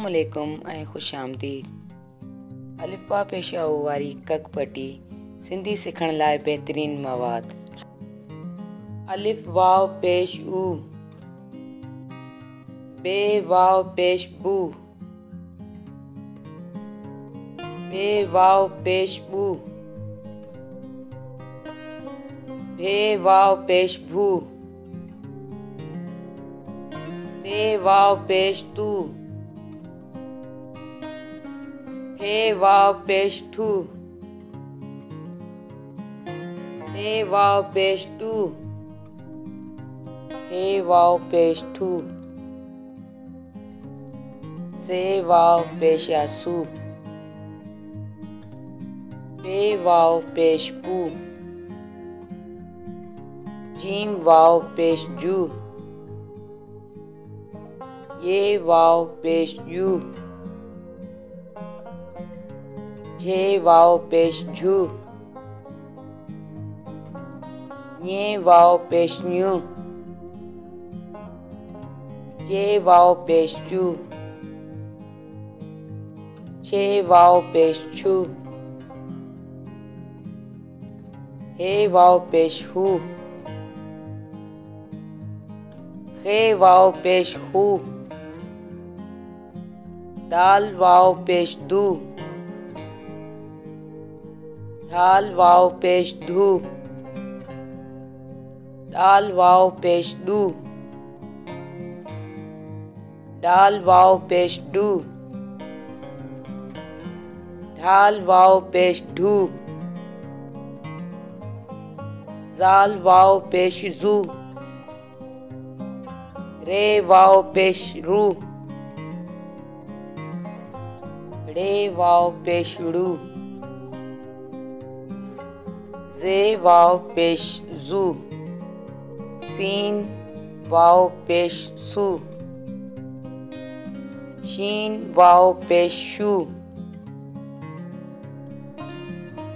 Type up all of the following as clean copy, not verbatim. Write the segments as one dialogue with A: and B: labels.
A: अस्सलामुअलैकुम ऐं ख़ुश आमदीद। अलिफ़ा पेशाओ वारी ककपटी सिंधी सिखण लाइ बहितरीन मवाद। अलिफ वाव पेश ऊ, बे वाव पेश बू, बे वाव पेश बू, भे वाव पेश भू, ते वाव पेश तू, थे वाव पेश ठू, ते वाव पेश टू, हे वाव पेश ठू, से वाव पेशा सू, पे वाव पेश पू, जीम वाव पेश जू, ये वाव पेश यू, जे वाव पेश झू, ये वाव पेश न्यू, जे वाव पेश चू, छे वाव पेश छू, हे वाव पेश हू, खे वाव पेश हू, दाल वाव पेश दू, धाल वाव पेश धू, दाल वाव पेश डू, डाल वाव पेश डू, ढाल वाव पेश ढू, जाल वाव पेश जू, रे वाव पेश रू, रे वाव पेश रू, जे वाव पेश जू, सीन वाव पेश सू, शीन वाव पेश शू,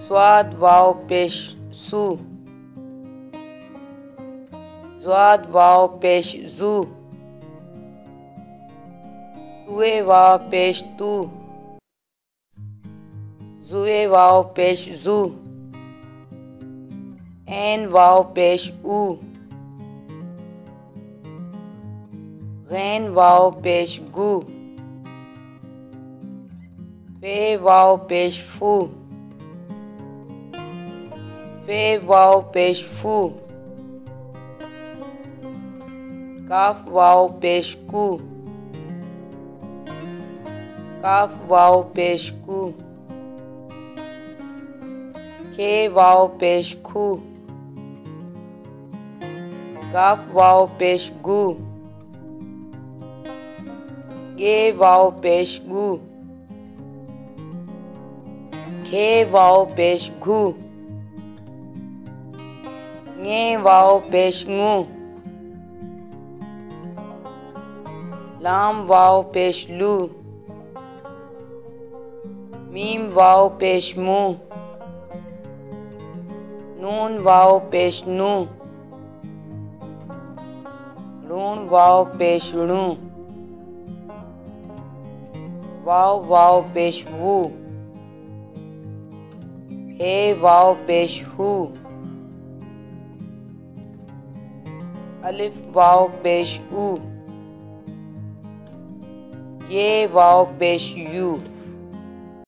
A: स्वाद वाव पेश सू, ज़्वाद वाव पेश जू, तुए वाव पेश तू, जुए वाव पेश जू, ऐन वाव पेश ऊ, गैन वाव पेश गू, फे वाव पेश फू, फे वाव पेश फू, काफ वाव पेश कू, काफ वाव पेश कू, खे वाव पेश खू, गाफ वाव पेश गू, गे वाव पेश गू, खे वाव पेश घू, ङे वाव पेश ङू, लाम वाव पेश लू, मीम वाव पेश मू, नून वाव पेश नू, रून वाव पेश णू, वाव वाव पेश वू, हे वाव पेश हू, अलिफ वाव पेश ऊ, ये वाव पेश यू।